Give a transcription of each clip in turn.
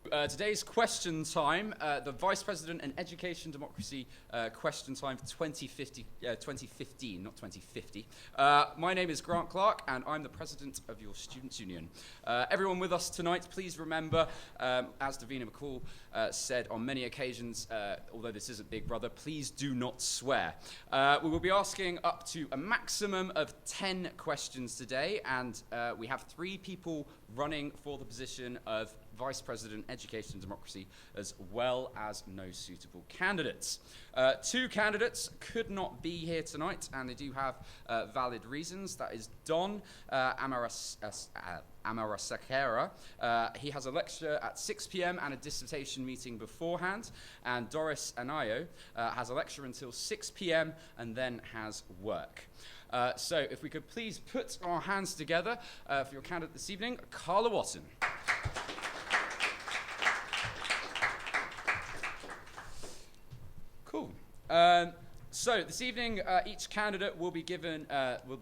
Today's question time, the Vice President and Education Democracy question time for 2015, not 2050. My name is Grant Clark and I'm the President of your Students' Union. Everyone with us tonight, please remember, as Davina McCall said on many occasions, although this isn't Big Brother, please do not swear. We will be asking up to a maximum of 10 questions today, and we have 3 people running for the position of Vice President, Education and Democracy, as well as no suitable candidates. 2 candidates could not be here tonight, and they do have valid reasons. That is Don Amarasekera. He has a lecture at 6 p.m. and a dissertation meeting beforehand. And Doris Anayo has a lecture until 6 p.m. and then has work. So if we could please put our hands together for your candidate this evening, Carla Watson. Cool. So this evening, each candidate will be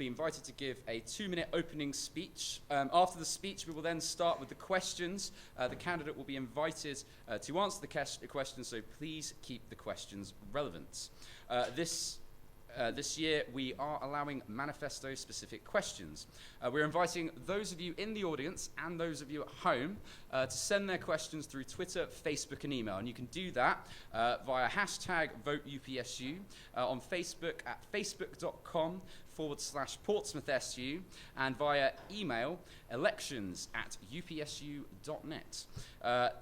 invited to give a 2-minute opening speech. After the speech, we will then start with the questions. The candidate will be invited to answer the questions, so please keep the questions relevant. This year, we are allowing manifesto-specific questions. We're inviting those of you in the audience and those of you at home to send their questions through Twitter, Facebook, and email. And you can do that via hashtag #VoteUPSU, on Facebook at facebook.com/PortsmouthSU, and via email elections@upsu.net.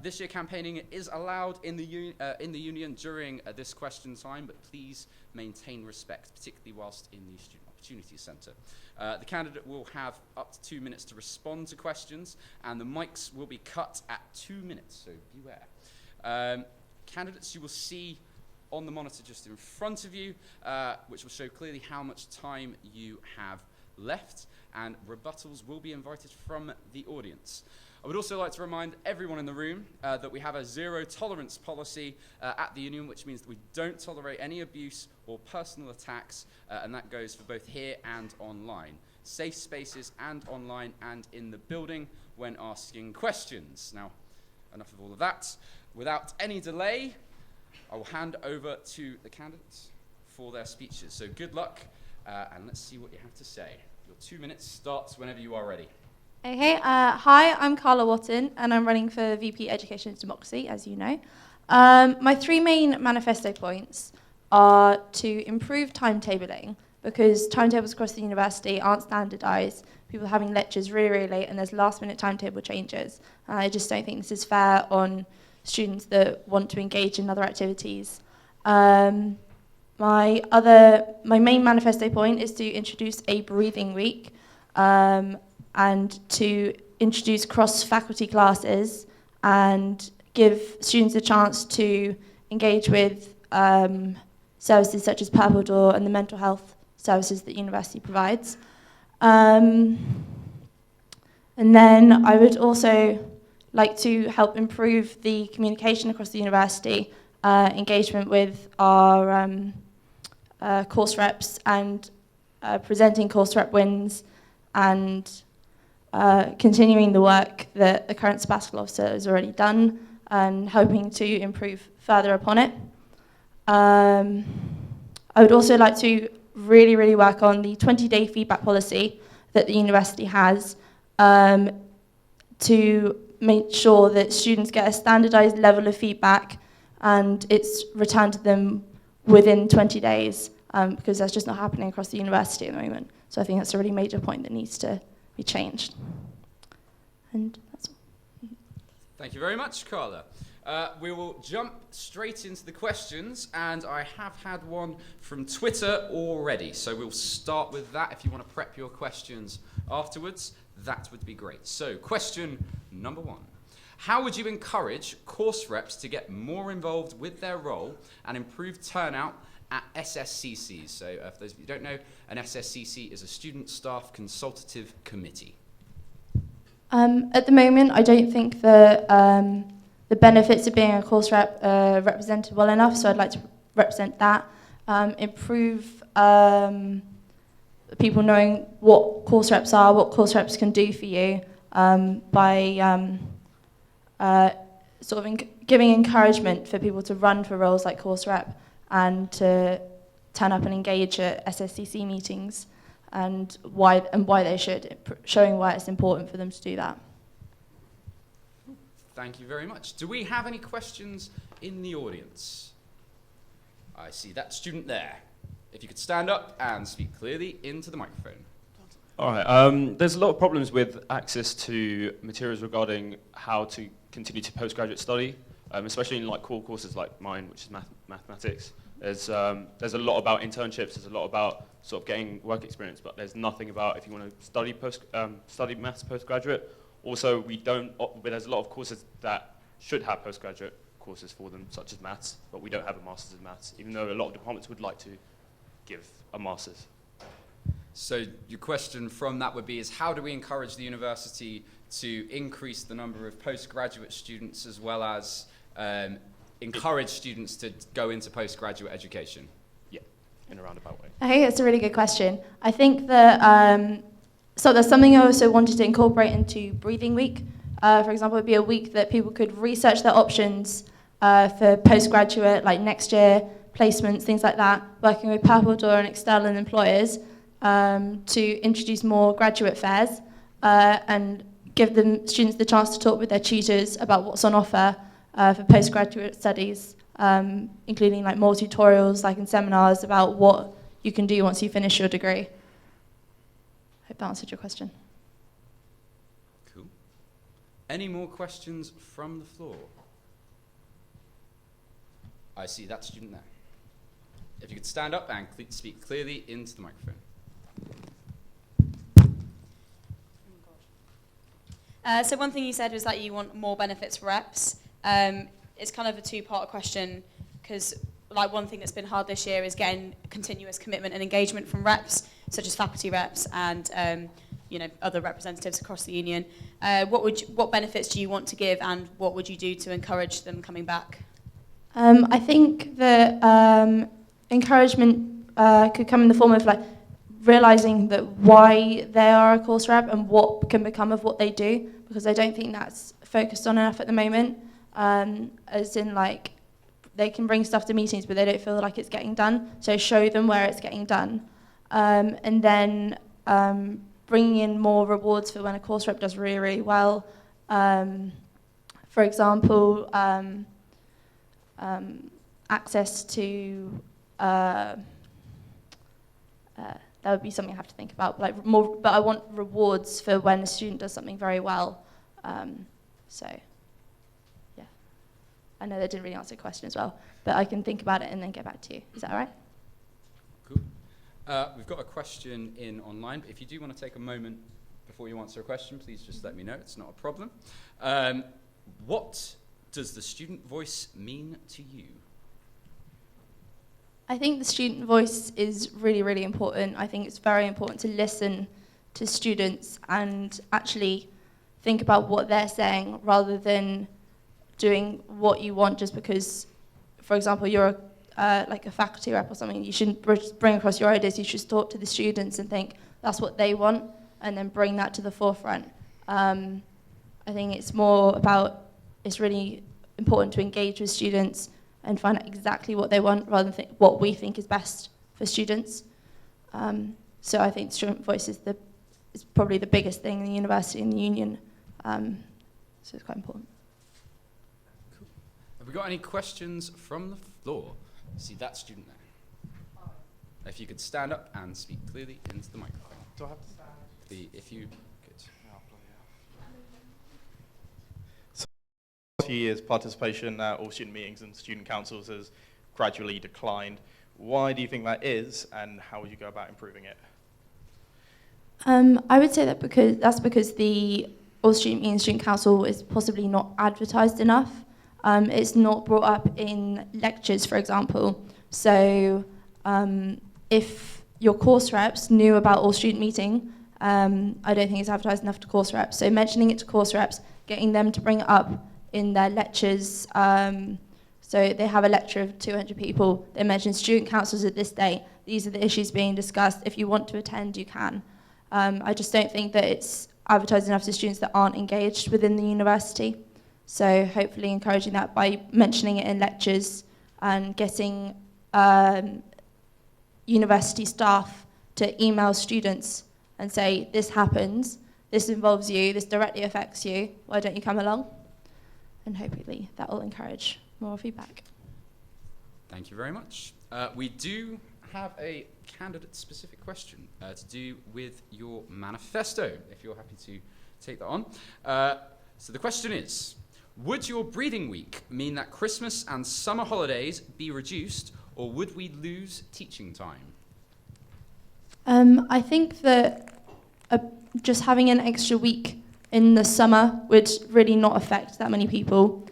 This year, campaigning is allowed in the union during this question time, but please maintain respect, particularly whilst in the Student Opportunities Centre. The candidate will have up to 2 minutes to respond to questions, and the mics will be cut at 2 minutes, so beware. Candidates you will see on the monitor just in front of you, which will show clearly how much time you have left, and rebuttals will be invited from the audience. I would also like to remind everyone in the room that we have a zero tolerance policy at the union, which means that we don't tolerate any abuse or personal attacks, and that goes for both here and online. Safe spaces and online and in the building when asking questions. Now, enough of all of that. Without any delay, I will hand over to the candidates for their speeches. So good luck, and let's see what you have to say. Your 2 minutes starts whenever you are ready. Okay, hi, I'm Carla Watson, and I'm running for VP Education and Democracy, as you know. My 3 main manifesto points are to improve timetabling, because timetables across the university aren't standardised. People are having lectures really, really late, and there's last-minute timetable changes. I just don't think this is fair on students that want to engage in other activities. My main manifesto point is to introduce a breathing week, and to introduce cross-faculty classes and give students a chance to engage with services such as Purple Door and the mental health services that university provides. And then I would also like to help improve the communication across the university, engagement with our course reps and presenting course rep wins, and continuing the work that the current Sabbatical officer has already done and hoping to improve further upon it. I would also like to really, really work on the 20-day feedback policy that the university has, to make sure that students get a standardised level of feedback and it's returned to them within 20 days, because that's just not happening across the university at the moment. So I think that's a really major point that needs to be changed. And that's all. Thank you very much, Carla. We will jump straight into the questions, and I have had one from Twitter already, so we'll start with that. If you want to prep your questions afterwards, that would be great. So, question number 1. How would you encourage course reps to get more involved with their role and improve turnout at SSCCs? So, for those of you who don't know, an SSCC is a Student Staff Consultative Committee. At the moment, I don't think the benefits of being a course rep are represented well enough, so I'd like to represent that. Improve people knowing what course reps are, what course reps can do for you, by sort of giving encouragement for people to run for roles like course rep and to turn up and engage at SSCC meetings, and why they should, showing why it's important for them to do that. Thank you very much. Do we have any questions in the audience? I see that student there. If you could stand up and speak clearly into the microphone. All right. There's a lot of problems with access to materials regarding how to continue to postgraduate study, especially in like core courses like mine, which is mathematics. There's a lot about internships. There's a lot about sort of getting work experience, but there's nothing about if you want to study maths postgraduate. Also, there's a lot of courses that should have postgraduate courses for them, such as maths, but we don't have a master's in maths, even though a lot of departments would like to give a master's. So your question from that would be is how do we encourage the university to increase the number of postgraduate students as well as encourage students to go into postgraduate education? Yeah, in a roundabout way. I think it's a really good question. I think that, so there's something I also wanted to incorporate into Breathing Week. For example, it would be a week that people could research their options for postgraduate, like next year, placements, things like that, working with Purple Door and external employers to introduce more graduate fairs and give them students the chance to talk with their tutors about what's on offer for postgraduate studies, including like more tutorials, like in seminars, about what you can do once you finish your degree. Hope that answered your question. Cool. Any more questions from the floor? I see that student there. If you could stand up and speak clearly into the microphone. So one thing you said was that you want more benefits for reps. It's kind of a two-part question, because like one thing that's been hard this year is getting continuous commitment and engagement from reps, such as faculty reps and other representatives across the union. What benefits do you want to give, and what would you do to encourage them coming back? I think that encouragement could come in the form of like realising that why they are a course rep and what can become of what they do, because I don't think that's focused on enough at the moment. As in like they can bring stuff to meetings but they don't feel like it's getting done, so show them where it's getting done. And then bringing in more rewards for when a course rep does really, really well. For example, access to that would be something I have to think about. Like more, but I want rewards for when a student does something very well. So, yeah. I know that didn't really answer the question as well, but I can think about it and then get back to you. Is that all right? Cool. We've got a question in online, but if you do want to take a moment before you answer a question, please just let me know. It's not a problem. What does the student voice mean to you? I think the student voice is really, really important. I think it's very important to listen to students and actually think about what they're saying rather than doing what you want just because, for example, you're like a faculty rep or something. You shouldn't bring across your ideas. You should talk to the students and think that's what they want and then bring that to the forefront. I think it's more about, it's really important to engage with students and find out exactly what they want rather than what we think is best for students. So I think student voice is probably the biggest thing in the university and the union. So it's quite important. Cool. Have we got any questions from the floor? See that student there. If you could stand up and speak clearly into the microphone. Do I have to stand? If you could. Few years, participation at all student meetings and student councils has gradually declined. Why do you think that is, and how would you go about improving it? I would say that because the all student meeting student council is possibly not advertised enough. It's not brought up in lectures, for example. So if your course reps knew about all student meeting, I don't think it's advertised enough to course reps. So mentioning it to course reps, getting them to bring it up in their lectures. So they have a lecture of 200 people. They mention student councils at this day. These are the issues being discussed. If you want to attend, you can. I just don't think that it's advertised enough to students that aren't engaged within the university. So hopefully encouraging that by mentioning it in lectures and getting university staff to email students and say, this happens, this involves you, this directly affects you, why don't you come along? And hopefully that will encourage more feedback. Thank you very much. We do have a candidate-specific question to do with your manifesto, if you're happy to take that on. So the question is, would your breathing week mean that Christmas and summer holidays be reduced, or would we lose teaching time? I think that just having an extra week in the summer would really not affect that many people.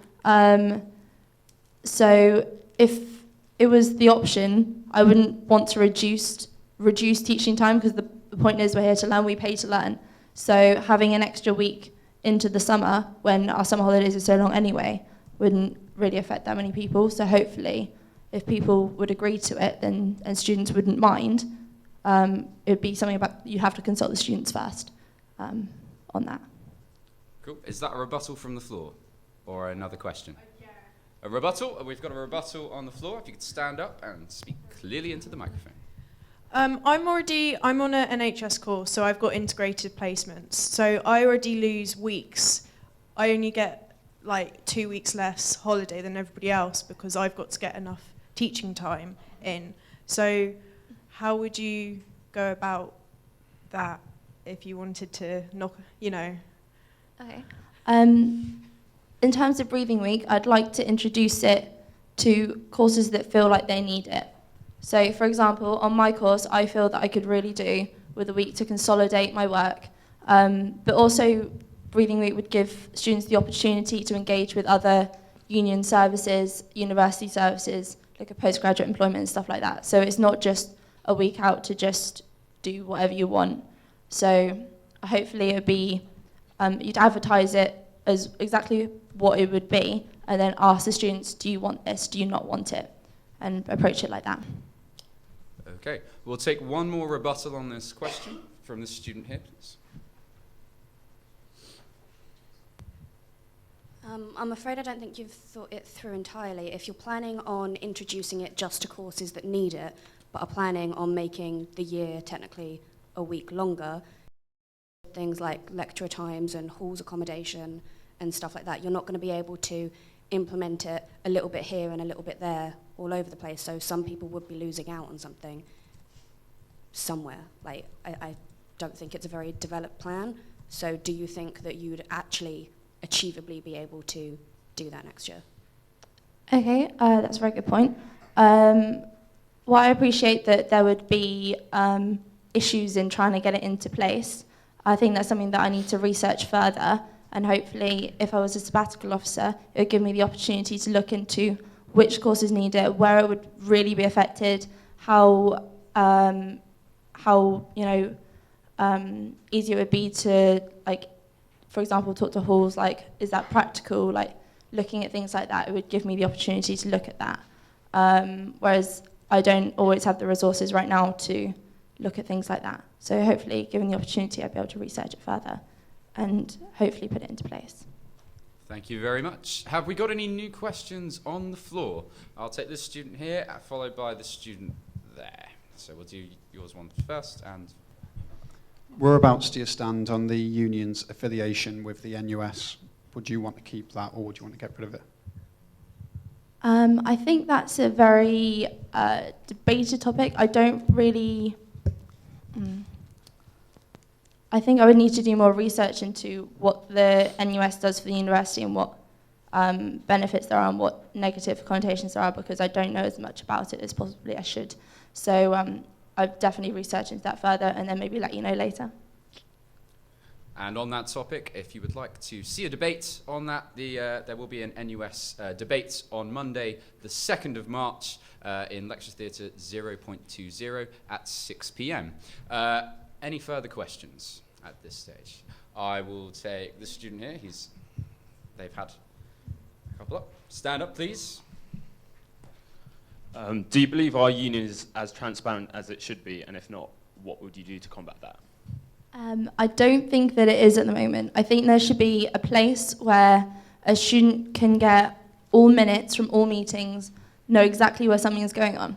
So if it was the option, I wouldn't want to reduce teaching time, because the point is we're here to learn, we pay to learn. So having an extra week into the summer, when our summer holidays are so long anyway, wouldn't really affect that many people. So hopefully, if people would agree to it, then and students wouldn't mind, it'd be something about you have to consult the students first on that. Cool. Is that a rebuttal from the floor, or another question? A rebuttal? We've got a rebuttal on the floor. If you could stand up and speak clearly into the microphone. I'm on an NHS course, so I've got integrated placements. So I already lose weeks. I only get like 2 weeks less holiday than everybody else because I've got to get enough teaching time in. So how would you go about that if you wanted to knock, Okay. In terms of breathing week, I'd like to introduce it to courses that feel like they need it. So, for example, on my course, I feel that I could really do with a week to consolidate my work. But also, breathing week would give students the opportunity to engage with other union services, university services, like a postgraduate employment and stuff like that. So it's not just a week out to just do whatever you want. So hopefully it would be, you'd advertise it as exactly what it would be, and then ask the students, do you want this, do you not want it? And approach it like that. Okay, we'll take one more rebuttal on this question from the student here, please. I'm afraid I don't think you've thought it through entirely. If you're planning on introducing it just to courses that need it, but are planning on making the year technically a week longer, things like lecturer times and halls accommodation and stuff like that, you're not going to be able to implement it a little bit here and a little bit there all over the place. So some people would be losing out on something somewhere. Like, I don't think it's a very developed plan. So do you think that you'd actually achievably be able to do that next year? Okay, that's a very good point. Well, I appreciate that there would be issues in trying to get it into place. I think that's something that I need to research further, and hopefully if I was a sabbatical officer, it would give me the opportunity to look into which courses need it, where it would really be affected, how easy it would be to, like, for example, talk to halls, like, is that practical? Like, looking at things like that, it would give me the opportunity to look at that. Whereas I don't always have the resources right now to look at things like that. So hopefully, given the opportunity, I'd be able to research it further and hopefully put it into place. Thank you very much. Have we got any new questions on the floor? I'll take this student here, followed by the student there. So we'll do yours one first. And whereabouts do you stand on the union's affiliation with the NUS? Would you want to keep that, or would you want to get rid of it? I think that's a very debated topic. I don't really... I think I would need to do more research into what the NUS does for the university and what benefits there are and what negative connotations there are, because I don't know as much about it as possibly I should. So I've definitely researched into that further and then maybe let you know later. And on that topic, if you would like to see a debate on that, there will be an NUS debate on Monday, the 2nd of March, in Lecture Theatre 0.20 at 6 p.m. Any further questions at this stage? I will take the student here. They've had a couple up. Stand up, please. Do you believe our union is as transparent as it should be? And if not, what would you do to combat that? I don't think that it is at the moment. I think there should be a place where a student can get all minutes from all meetings, know exactly where something is going on.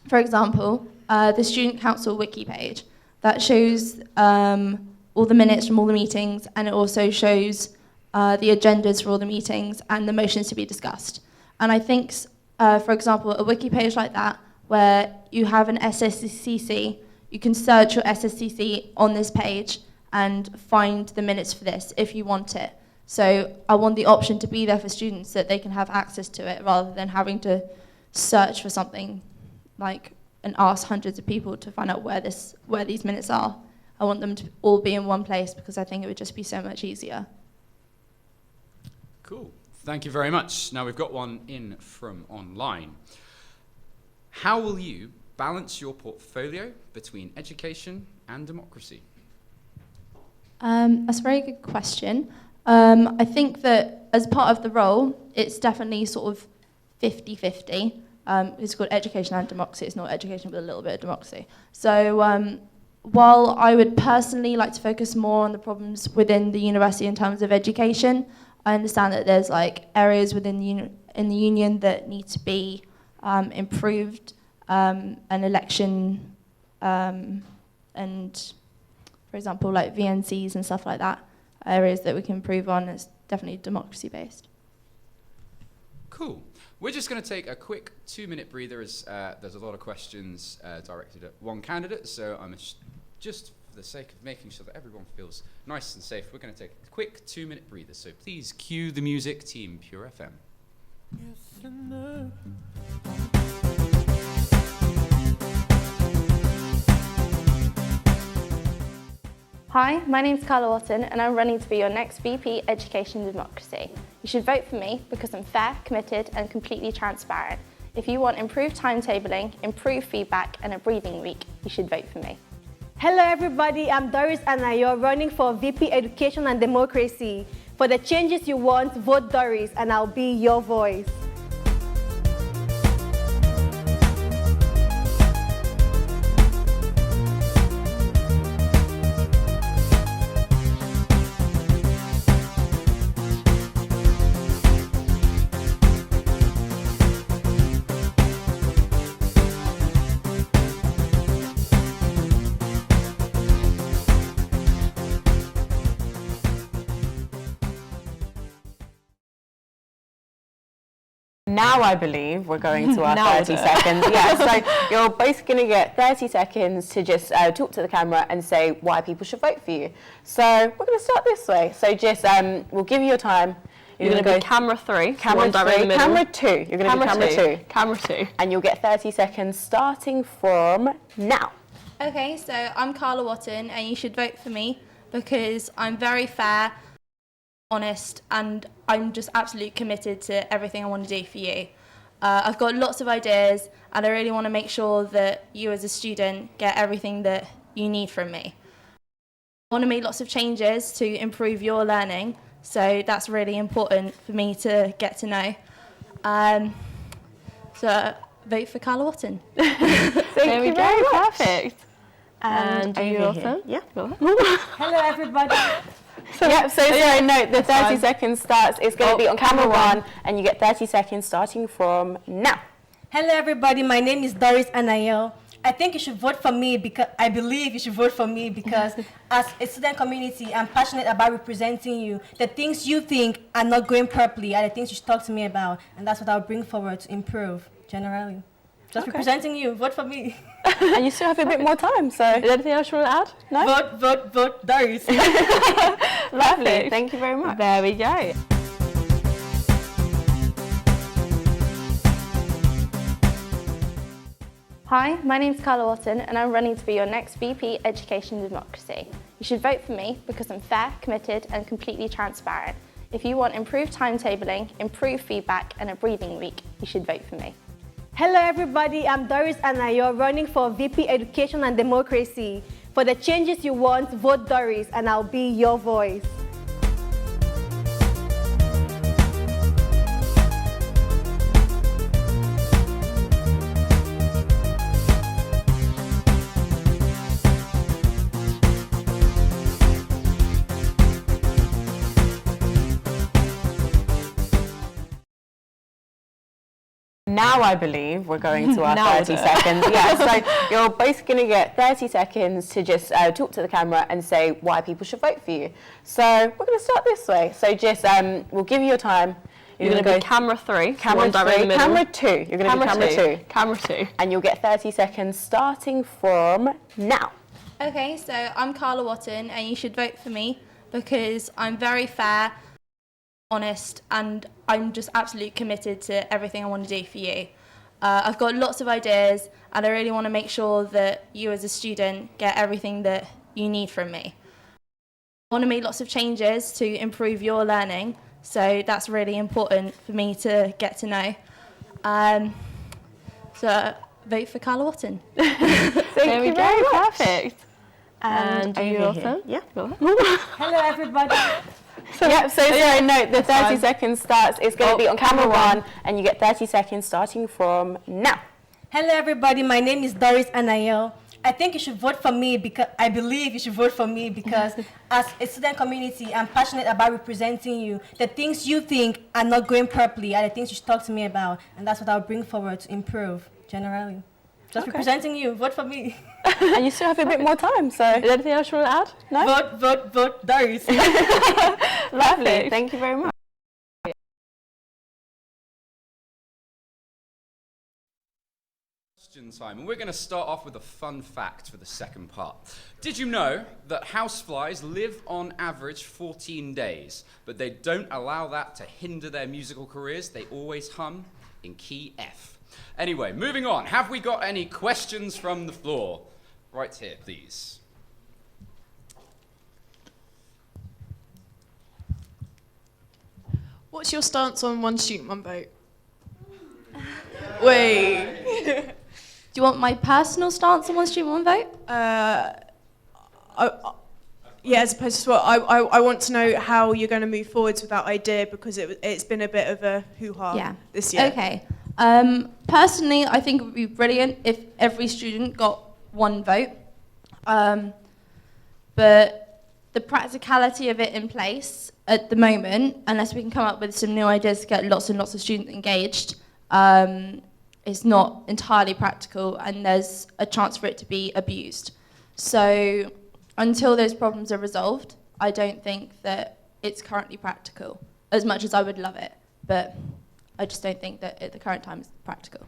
For example, the Student Council wiki page, that shows all the minutes from all the meetings, and it also shows the agendas for all the meetings and the motions to be discussed. And I think, for example, a wiki page like that, where you have an SSCC, you can search your SSCC on this page and find the minutes for this if you want it. So I want the option to be there for students so that they can have access to it rather than having to search for something like and ask hundreds of people to find out where these minutes are. I want them to all be in one place because I think it would just be so much easier. Cool. Thank you very much. Now we've got one in from online. How will you balance your portfolio between education and democracy? That's a very good question. I think that as part of the role, it's definitely sort of 50-50. It's called education and democracy. It's not education with a little bit of democracy. So while I would personally like to focus more on the problems within the university in terms of education, I understand that there's like areas within in the union that need to be improved, an election and, for example, like VNCs and stuff like that, areas that we can improve on. Is definitely democracy based. Cool. We're just going to take a quick 2-minute breather as there's a lot of questions directed at one candidate, so I'm just for the sake of making sure that everyone feels nice and safe, we're going to take a quick 2-minute breather. So please cue the music, Team Pure FM. Hi, my name's Carla Watton and I'm running to be your next VP Education and Democracy. You should vote for me because I'm fair, committed and completely transparent. If you want improved timetabling, improved feedback and a breathing week, you should vote for me. Hello everybody, I'm Doris Anayo, running for VP Education and Democracy. For the changes you want, vote Doris and I'll be your voice. Now I believe we're going to our 30 seconds. Yeah, so you're both going to get 30 seconds to just talk to the camera and say why people should vote for you. So we're going to start this way. So Jess, we'll give you your time. You're going to go camera 3. Camera 3. Camera 2. You're going to be camera 2. Camera 2. And you'll get 30 seconds starting from now. Okay, so I'm Carla Watton and you should vote for me because I'm very fair, honest, and I'm just absolutely committed to everything I want to do for you. I've got lots of ideas and I really want to make sure that you as a student get everything that you need from me. I want to make lots of changes to improve your learning, so that's really important for me to get to know. So vote for Carla Watton. There we go, perfect. And over you here. also? Yeah. Hello everybody. So the 30 seconds starts, it's going to be on camera 1 and you get 30 seconds starting from now. Hello everybody, my name is Doris Anayo. I think you should vote for me because I believe you should vote for me because as a student community, I'm passionate about representing you. The things you think are not going properly are the things you should talk to me about, and that's what I'll bring forward to improve generally. Just representing you, vote for me. And you still have a bit more time, so. Is there anything else you want to add? No? Vote, Doris. Lovely, thank you very much. There we go. Hi, my name's Carla Watton and I'm running to be your next VP Education and Democracy. You should vote for me because I'm fair, committed and completely transparent. If you want improved timetabling, improved feedback and a breathing week, you should vote for me. Hello everybody, I'm Doris Anayo, running for VP Education and Democracy. For the changes you want, vote Doris and I'll be your voice. Now I believe we're going to our 30 seconds. Yeah, so you're basically going to get 30 seconds to just talk to the camera and say why people should vote for you. So we're going to start this way. So Jess, we'll give you your time. You're going to go camera 3. Camera 3. Camera 2. You're going to be camera 2. Camera 2. And you'll get 30 seconds starting from now. Okay, so I'm Carla Watton, and you should vote for me because I'm very fair, honest, and I'm just absolutely committed to everything I want to do for you. I've got lots of ideas, and I really want to make sure that you as a student get everything that you need from me. I want to make lots of changes to improve your learning, so that's really important for me to get to know. So vote for Carla Watton. There we go, perfect. And you also? Yeah. Hello, everybody. So the 30 seconds starts. It's going to be on camera 1, and you get 30 seconds starting from now. Hello, everybody. My name is Doris Anael. I think you should vote for me because I believe you should vote for me because as a student community, I'm passionate about representing you. The things you think are not going properly are the things you should talk to me about, and that's what I'll bring forward to improve generally. Just representing you. Vote for me. And you still have a bit more time, so. Is there anything else you want to add? No? Vote, Doris. Lovely. Thank you very much. Question time, and we're going to start off with a fun fact for the second part. Did you know that houseflies live on average 14 days, but they don't allow that to hinder their musical careers? They always hum in key F. Anyway, moving on. Have we got any questions from the floor? Right here, please. What's your stance on one student, one vote? Wait. Do you want my personal stance on one student, one vote? Yeah, as opposed to what I want to know how you're going to move forwards with that idea because it's been a bit of a hoo-ha this year. Okay. Personally, I think it would be brilliant if every student got one vote. But the practicality of it in place at the moment, unless we can come up with some new ideas to get lots and lots of students engaged, is not entirely practical, and there's a chance for it to be abused. So until those problems are resolved, I don't think that it's currently practical, as much as I would love it. But I just don't think that at the current time it's practical.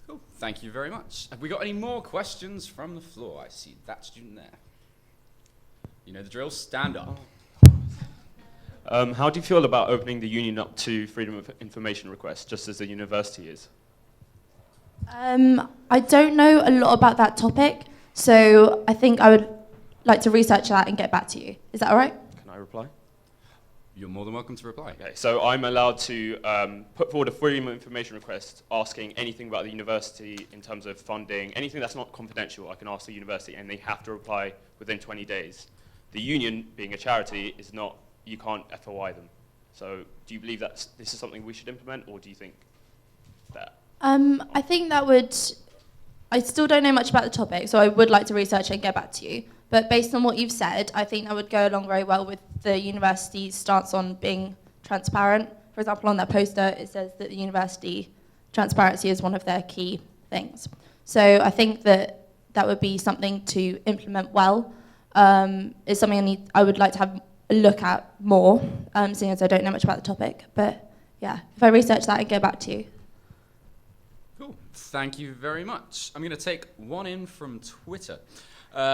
Cool. Thank you very much. Have we got any more questions from the floor? I see that student there. You know the drill. Stand up. How do you feel about opening the union up to freedom of information requests, just as the university is? I don't know a lot about that topic, so I think I would like to research that and get back to you. Is that all right? Can I reply? You're more than welcome to reply. Okay, so I'm allowed to put forward a freedom of information request asking anything about the university in terms of funding, anything that's not confidential. I can ask the university and they have to reply within 20 days. The union, being a charity, is not, you can't FOI them. So do you believe that this is something we should implement, or do you think that? I think that would, I still don't know much about the topic, so I would like to research it and get back to you. But based on what you've said, I think that would go along very well with the university's stance on being transparent. For example, on that poster, it says that the university transparency is one of their key things. So I think that that would be something to implement well. It's something I would like to have a look at more, seeing as I don't know much about the topic. But yeah, if I research that and get back to you. Cool. Thank you very much. I'm going to take one in from Twitter.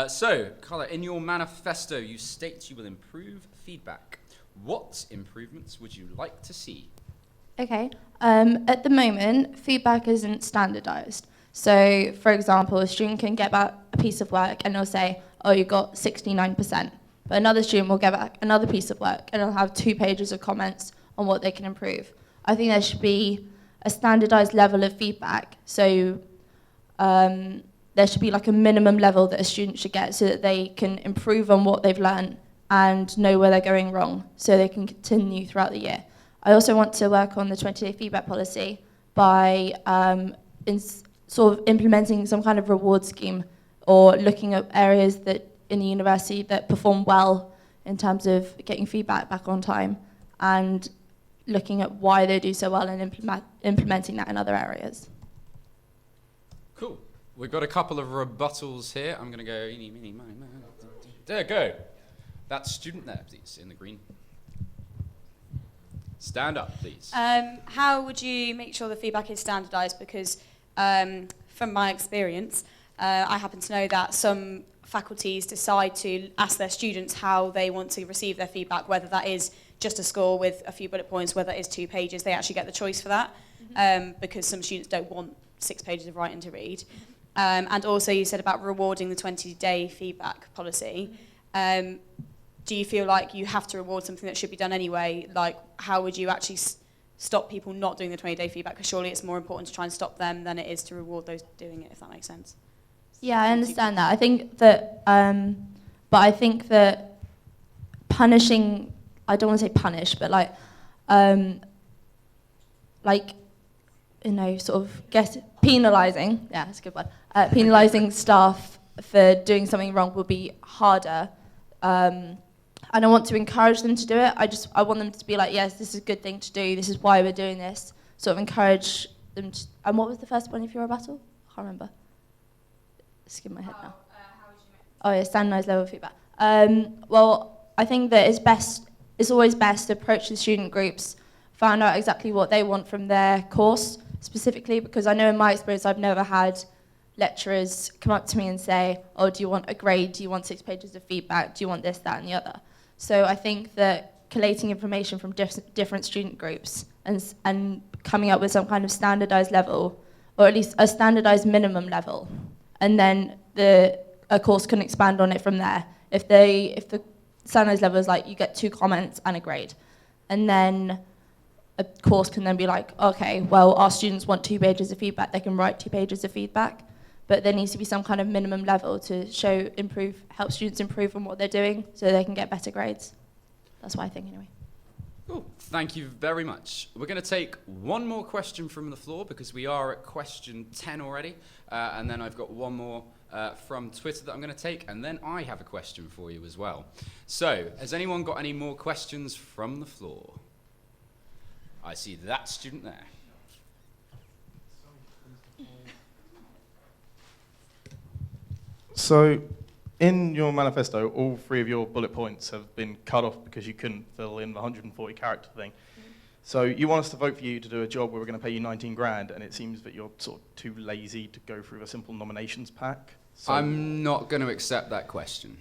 So, Carla, in your manifesto, you state you will improve feedback. What improvements would you like to see? Okay. At the moment, feedback isn't standardised. So, for example, a student can get back a piece of work and they'll say, oh, you got 69%. But another student will get back another piece of work and it'll have 2 pages of comments on what they can improve. I think there should be a standardised level of feedback. So there should be like a minimum level that a student should get so that they can improve on what they've learned and know where they're going wrong so they can continue throughout the year. I also want to work on the 20-day feedback policy by sort of implementing some kind of reward scheme or looking at areas that in the university that perform well in terms of getting feedback back on time and looking at why they do so well and implementing that in other areas. Cool. We've got a couple of rebuttals here. I'm going to go, eeny, meeny, miny, moe. There you go. That student there, please, in the green. Stand up, please. How would you make sure the feedback is standardised? Because from my experience, I happen to know that some faculties decide to ask their students how they want to receive their feedback, whether that is just a score with a few bullet points, whether it is 2 pages. They actually get the choice for that, because some students don't want 6 pages of writing to read. And also you said about rewarding the 20-day feedback policy. Do you feel like you have to reward something that should be done anyway? Like, how would you actually stop people not doing the 20-day feedback? Because surely it's more important to try and stop them than it is to reward those doing it, if that makes sense. Yeah, I understand that. I think that, but I think that punishing, I don't want to say punish, but like, you know, sort of penalising, yeah, that's a good one, penalising staff for doing something wrong will be harder. And I want to encourage them to do it. I want them to be like, yes, this is a good thing to do. This is why we're doing this. Sort of encourage them to, and what was the first one of your rebuttal? I can't remember. Skip my head now. Oh yeah, standardised level feedback. Well, I think that it's always best to approach the student groups, find out exactly what they want from their course specifically, because I know in my experience I've never had lecturers come up to me and say, oh, do you want a grade? Do you want 6 pages of feedback? Do you want this, that, and the other? So I think that collating information from different student groups and coming up with some kind of standardised level, or at least a standardised minimum level, and then a course can expand on it from there. If the standardised level is like you get 2 comments and a grade, and then a course can then be like, okay, well, our students want 2 pages of feedback, they can write 2 pages of feedback, but there needs to be some kind of minimum level to help students improve on what they're doing so they can get better grades. That's what I think anyway. Cool. Thank you very much. We're going to take one more question from the floor because we are at question 10 already, and then I've got one more from Twitter that I'm going to take, and then I have a question for you as well. So, has anyone got any more questions from the floor? I see that student there. So, in your manifesto, all 3 of your bullet points have been cut off because you couldn't fill in the 140 character thing. So you want us to vote for you to do a job where we're going to pay you 19 grand, and it seems that you're sort of too lazy to go through a simple nominations pack. So I'm not going to accept that question.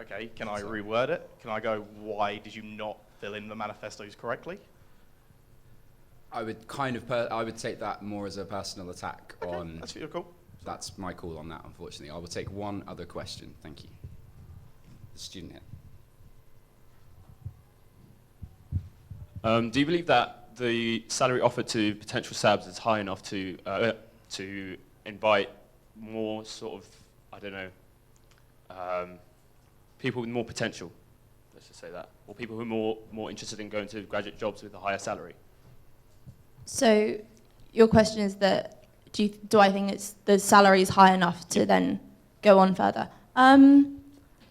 Okay, can I reword it? Can I go, why did you not fill in the manifestos correctly? I would I would take that more as a personal attack on... That's your call. That's my call on that, unfortunately. I will take one other question. Thank you. The student here. Do you believe that the salary offered to potential SABs is high enough to invite more sort of, I don't know, people with more potential, let's just say that, or people who are more interested in going to graduate jobs with a higher salary? So your question is that do I think the salary is high enough to then go on further? I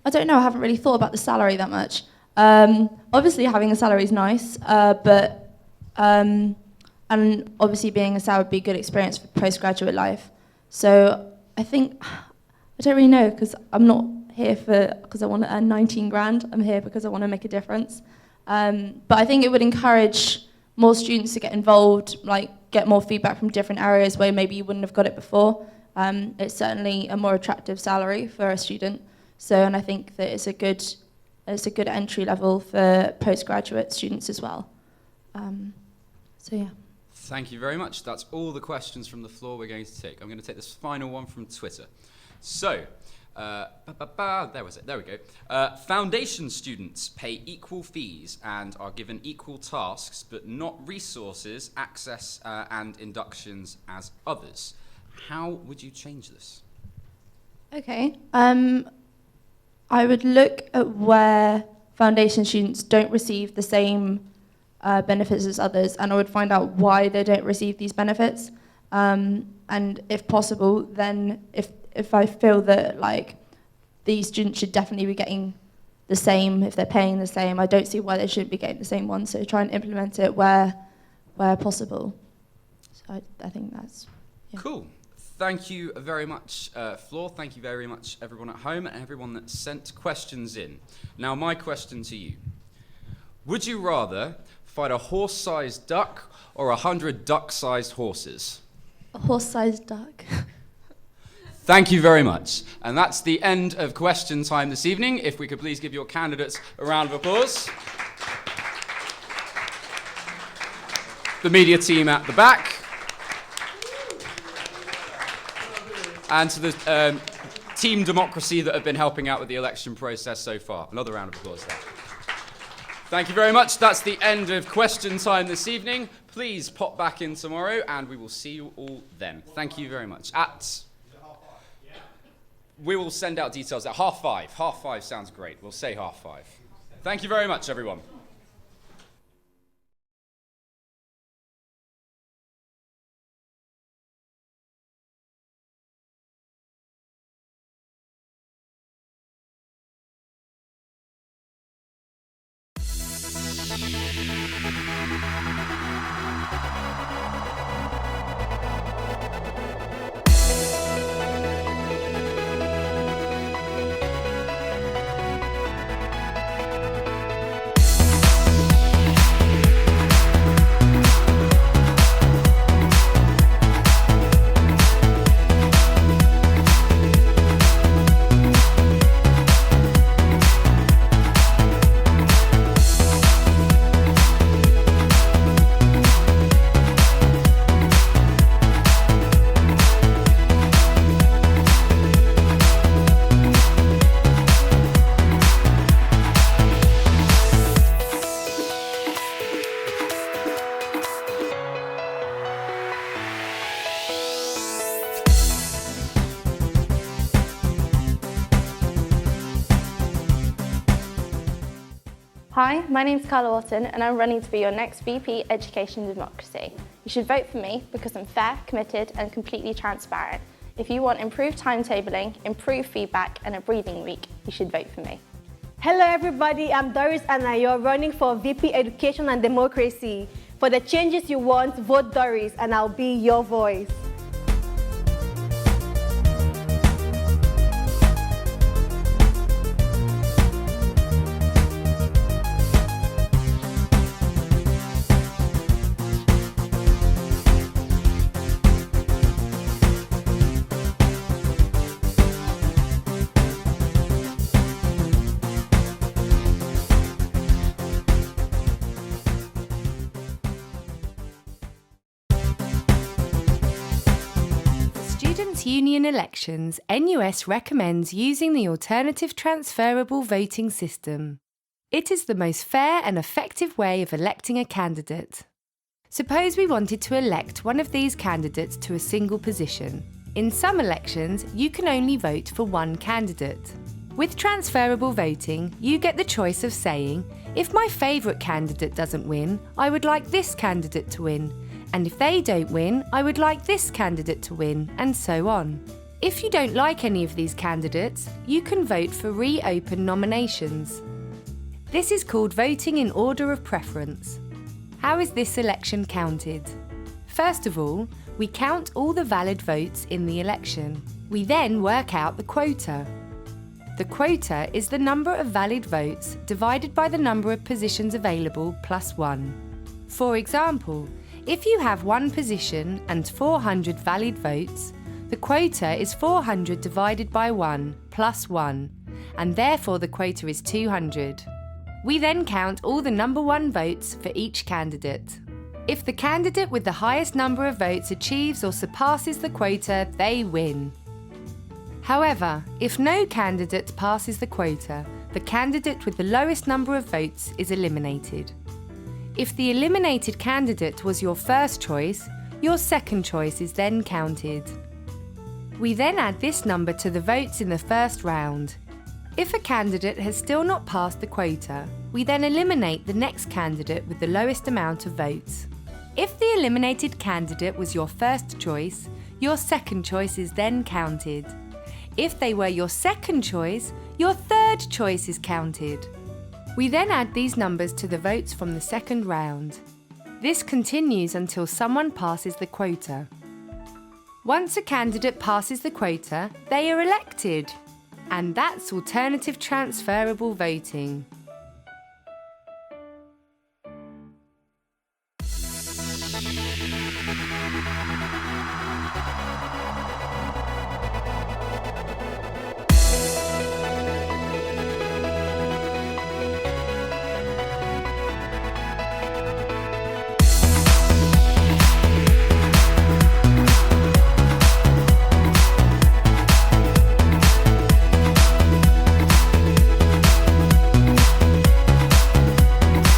don't know. I haven't really thought about the salary that much. Obviously, having a salary is nice, and obviously being a SAB would be a good experience for postgraduate life. So I think I don't really know, because I'm not here because I want to earn 19 grand. I'm here because I want to make a difference. But I think it would encourage more students to get involved, like get more feedback from different areas where maybe you wouldn't have got it before. It's certainly a more attractive salary for a student. So, and I think that it's a good entry level for postgraduate students as well. So yeah. Thank you very much. That's all the questions from the floor we're going to take. I'm going to take this final one from Twitter. So, there we go. Foundation students pay equal fees and are given equal tasks, but not resources, access, and inductions as others. How would you change this? Okay. I would look at where foundation students don't receive the same benefits as others, and I would find out why they don't receive these benefits. And if possible, then if I feel that like these students should definitely be getting the same, if they're paying the same, I don't see why they shouldn't be getting the same one. So try and implement it where possible. So I think that's... Yeah. Cool. Thank you very much, Floor. Thank you very much, everyone at home and everyone that sent questions in. Now, my question to you. Would you rather fight a horse-sized duck or 100 duck-sized horses? A horse-sized duck. Thank you very much. And that's the end of question time this evening. If we could please give your candidates a round of applause. The media team at the back. And to the Team Democracy that have been helping out with the election process so far. Another round of applause there. Thank you very much. That's the end of question time this evening. Please pop back in tomorrow and we will see you all then. Thank you very much. We will send out details at 5:30. 5:30 sounds great. We'll say 5:30. Thank you very much, everyone. Hi, my name's Carla Watton and I'm running to be your next VP Education and Democracy. You should vote for me because I'm fair, committed and completely transparent. If you want improved timetabling, improved feedback and a breathing week, you should vote for me. Hello everybody, I'm Doris Anayo, running for VP Education and Democracy. For the changes you want, vote Doris and I'll be your voice. Union elections, NUS recommends using the alternative transferable voting system. It is the most fair and effective way of electing a candidate. Suppose we wanted to elect one of these candidates to a single position. In some elections, you can only vote for one candidate. With transferable voting, you get the choice of saying, if my favourite candidate doesn't win, I would like this candidate to win. And if they don't win, I would like this candidate to win, and so on. If you don't like any of these candidates, you can vote for reopen nominations. This is called voting in order of preference. How is this election counted? First of all, we count all the valid votes in the election. We then work out the quota. The quota is the number of valid votes divided by the number of positions available plus 1. For example, if you have one position and 400 valid votes, the quota is 400 divided by 1 plus 1, and therefore the quota is 200. We then count all the number 1 votes for each candidate. If the candidate with the highest number of votes achieves or surpasses the quota, they win. However, if no candidate passes the quota, the candidate with the lowest number of votes is eliminated. If the eliminated candidate was your first choice, your second choice is then counted. We then add this number to the votes in the first round. If a candidate has still not passed the quota, we then eliminate the next candidate with the lowest amount of votes. If the eliminated candidate was your first choice, your second choice is then counted. If they were your second choice, your third choice is counted. We then add these numbers to the votes from the second round. This continues until someone passes the quota. Once a candidate passes the quota, they are elected. And that's alternative transferable voting.